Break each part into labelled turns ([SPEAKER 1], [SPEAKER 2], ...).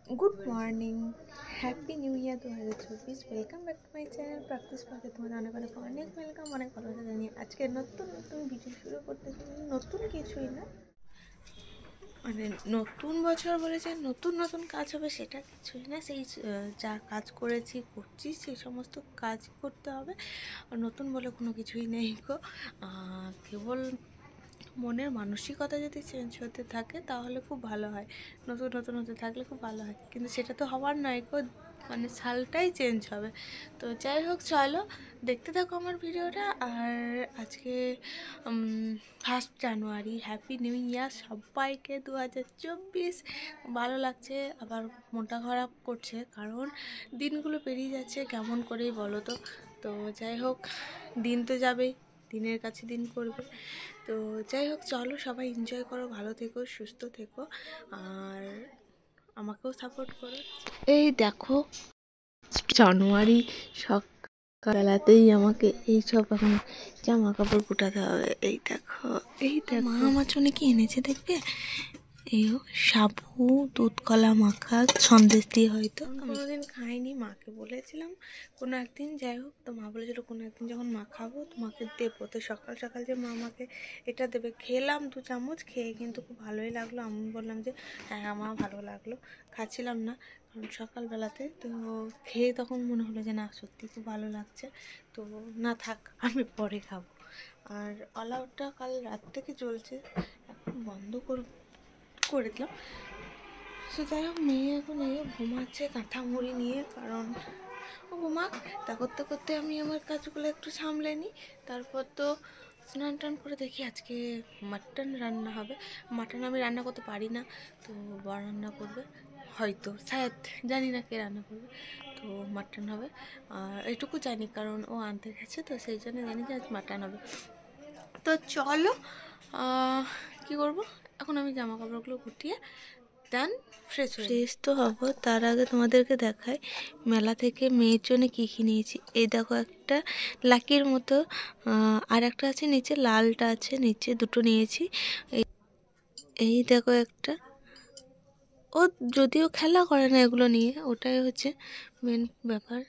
[SPEAKER 1] Good morning, happy new year 2024। Welcome back to my channel practice পাকে। তোমাদের অনেক অনেক অনেক ওয়েলকাম, অনেক ভালোবাসা জানিয়ে আজকে নতুন নতুন ভিডিও শুরু করতে চলেছি। নতুন কিছুই না, মানে নতুন বছর বলে যে নতুন নতুন কাজ হবে সেটা কিছুই না। সেই যা কাজ করছি সেই সমস্ত কাজ করতে হবে। আর নতুন বলে কোনো কিছুই নেই গো। কেবল মনের মানসিকতা যদি চেঞ্জ হতে থাকে তাহলে খুব ভালো হয়। নতুন নতুন হতে থাকলে খুব ভালো হয়, কিন্তু সেটা তো হওয়ার নয় গো, মানে সালটাই চেঞ্জ হবে। তো যাই হোক, চলো দেখতে থাকো আমার ভিডিওটা। আর আজকে 1 জানুয়ারি, হ্যাপি নিউ ইয়ার সবাইকে। 2024 ভালো লাগছে, আবার মনটা খারাপ করছে, কারণ দিনগুলো পেরিয়ে যাচ্ছে কেমন করেই বলো তো। তো যাই হোক, দিন তো যাবেই, দিনের কাছে দিন করবে। তো যাই হোক, চলো সবাই এনজয় করো, ভালো থেকো, সুস্থ থেকো, আর আমাকেও সাপোর্ট করো। এই দেখো, জানুয়ারি সকালবেলাতেই আমাকে এইসব এখন জামা কাপড় গোটাতে হবে। এই দেখো, মা আমার জন্য কি এনেছে দেখবে। এই সাবু, দুধ কলা মাখা, সন্দেশ দিয়ে। হয়তো কোনোদিন খাইনি, মাকে বলেছিলাম কোনো একদিন। যাই হোক, তো মা বলেছিল কোনো একদিন যখন মা খাবো তোমাকে দেবো। তো সকাল সকাল যে মা আমাকে এটা দেবে, খেলাম 2 চামচ, খেয়ে কিন্তু খুব ভালোই লাগলো। আমি বললাম যে হ্যাঁ মা ভালো লাগলো। খাচ্ছিলাম না কারণ সকালবেলাতে, তো খেয়ে তখন মনে হলো যে না সত্যি খুব ভালো লাগছে। তো না থাক, আমি পরে খাবো। আর অল আউটটা কাল রাত থেকে চলছে, এখন বন্ধ করে দিলাম। সে যাই হোক, মেয়ে এখন ঘুমাচ্ছে কাঁথা মুড়ি নিয়ে, কারণ ও ঘুমাক। তা করতে করতে আমি আমার কাজগুলো একটু সামলে নিই। তারপর তো স্নান টান করে দেখি আজকে মাটন রান্না হবে। মাটন আমি রান্না করতে পারি না, তো বড় রান্না করবে হয়তো, শায়দ, জানি না কে রান্না করবে। তো মাটন হবে, আর এটুকু জানি কারণ ও আনতে গেছে, তো সেই জন্য জানি যে আজ মাটন হবে। তো চলো, কি করব এখন, আমি জামা কাপড়গুলো গুটিয়ে দেন ফ্রেশ তো হবো। তার আগে তোমাদেরকে দেখাই মেলা থেকে মেয়ের জন্য কী কী নিয়েছি। এই দেখো, একটা লাকির মতো, আর একটা আছে নিচে, লালটা আছে নিচে, দুটো নিয়েছি। এই দেখো একটা, ও যদিও খেলা করে না এগুলো নিয়ে, ওটাই হচ্ছে মেন ব্যাপার।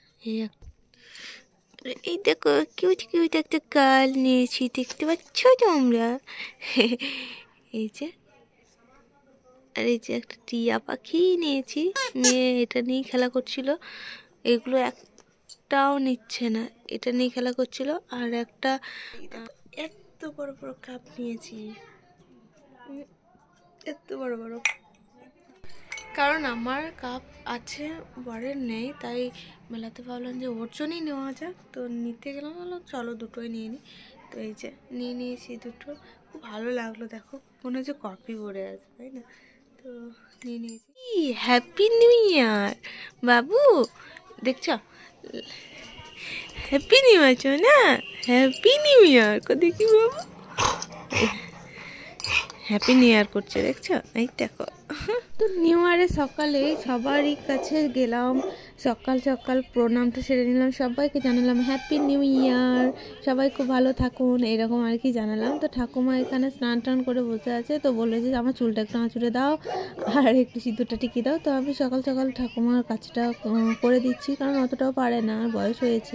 [SPEAKER 1] এই দেখো, কিউট কিউট একটা গাল নিয়েছি, দেখতে পাচ্ছ তোমরা। এই যে, আর এই যে একটা টিয়া পাখি নিয়েছি, মেয়ে এটা নিয়েই খেলা করছিল। এগুলো একটাও নিচ্ছে না, এটা নিয়ে খেলা করছিল। আর একটা এত বড় বড় কাপ নিয়েছি, এত বড় বড়, কারণ আমার কাপ আছে, বরের নেই, তাই মেলাতে ভাবলাম যে ওর জন্যই নেওয়া যাক। তো নিতে গেলাম, বললাম চলো দুটোই নিয়ে নিই। তো এই যে নিয়ে নিয়েছি দুটো, খুব ভালো লাগলো। দেখো মনে হচ্ছে কপি পরে আছে, তাই না? তো নিয়ে নিয়েছি। হ্যাপি নিউ ইয়ার বাবু, দেখছ? হ্যাপি নিউ ইয়ার না, হ্যাপি নিউ ইয়ার দেখি বাবু, হ্যাপি নিউ ইয়ার করছে, দেখছো? এই দেখো। তো নিউ ইয়ারের সকালে সবারই কাছে গেলাম, সকাল সকাল প্রণামটা সেরে নিলাম, সবাইকে জানালাম হ্যাপি নিউ ইয়ার, সবাই খুব ভালো থাকুন, এরকম আর কি জানালাম। তো ঠাকুমা এখানে স্নান টান করে বসে আছে, তো বললো যে আমার চুলটা একটু আঁচড়ে দাও আর একটু সিঁদুরটা টিকিয়ে দাও। তো আমি সকাল সকাল ঠাকুমার কাজটা করে দিচ্ছি, কারণ অতটাও পারে না, বয়স হয়েছে।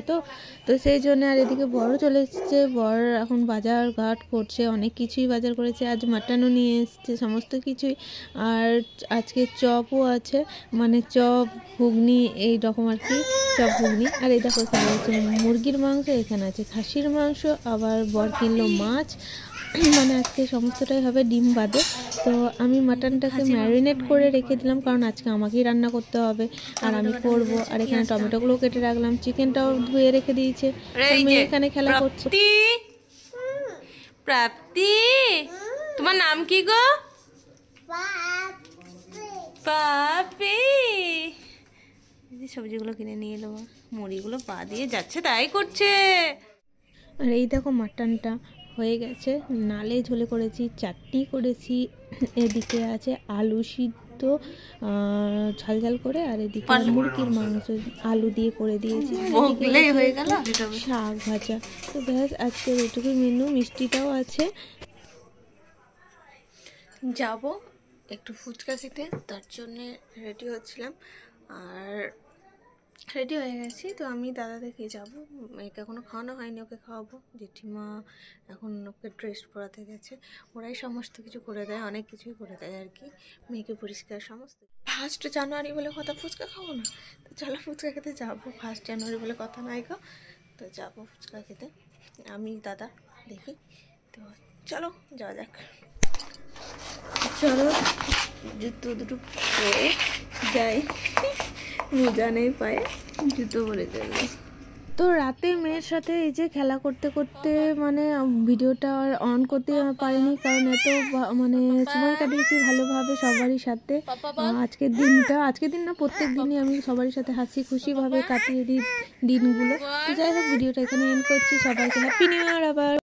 [SPEAKER 1] তো সেই জন্য। আর এদিকে বড় চলে এসছে, বর এখন বাজার ঘাট করছে, অনেক কিছুই বাজার করেছে, আজ মাটনও নিয়ে এসছে, সমস্ত কিছুই। আর আজকে চপও আছে, মানে চপ ঘুগনি এই রকম আর কি, চপ ঘুগনি। আর এই দেখো, এখানে আছে মুরগির মাংস, এখানে আছে খাসির মাংস, আবার বর কিনলো মাছ, মানে আজকে সমস্তটাই হবে ডিম বাদে। তো আমি মাটনটাকে ম্যারিনেট করে রেখে দিলাম, কারণ আজকে আমাকেই রান্না করতে হবে আর আমি করব। আর এখানে টমেটোগুলো কেটে রাখলাম, চিকেনটাও ধুয়ে রেখে দিয়েছে। মেয়ে এখানে খেলা করছে। প্রাপ্তি, তোমার নাম কি গো? পাপি। সবজিগুলো কিনে নিয়ে এলো, মুড়িগুলো পা দিয়ে যাচ্ছে তাই করছে। আর এই দেখো, মাটনটা হয়ে গেছে, নালে ঝোলে করেছি, চাটনি করেছি, এদিকে আছে আলু সিদ্ধ ঝাল ঝাল করে, আর এদিকে মুরগির মাংস আলু দিয়ে করে দিয়েছি, শাক ভাজা। তো ব্যাস, আজকের এটুকুই মেনু। মিষ্টিটাও আছে। যাব একটু ফুচকা খেতে, তার জন্যে রেডি হচ্ছিলাম। আর রেডি হয়ে গেছি। তো আমি দাদা দেখে যাবো, মেয়েকে এখনও খাওয়ানো হয়নি, ওকে খাওয়াবো। জেঠিমা এখন ওকে ড্রেস পরাতে গেছে। ওরাই সমস্ত কিছু করে দেয়, অনেক কিছুই করে দেয় আর কি, মেয়েকে পরিষ্কার সমস্ত। 1 জানুয়ারি বলে কথা, ফুচকা খাবো না? তো চলো ফুচকা খেতে যাবো। 1 জানুয়ারি বলে কথা নাই গো, তো যাবো ফুচকা খেতে আমি দাদা দেখি। তো চলো যাওয়া যাক। চলো জুতো দুটো পরে যাই, মোজা নেই পায়ে, জুতো পরে যাবে। তো রাতে মেয়ের সাথে এই যে খেলা করতে করতে মানে ভিডিওটা আর অন করতে পারিনি, কারণ এত মানে সময় কাটিয়েছি ভালোভাবে সবারই সাথে। আজকের দিন না, প্রত্যেক দিনই আমি সবারই সাথে হাসি খুশিভাবে কাটিয়ে দিই দিনগুলো। তো যাই হোক, ভিডিওটা এখানে এন্ড করছি। সবাইকে হ্যাপি নিউ ইয়ার আবার।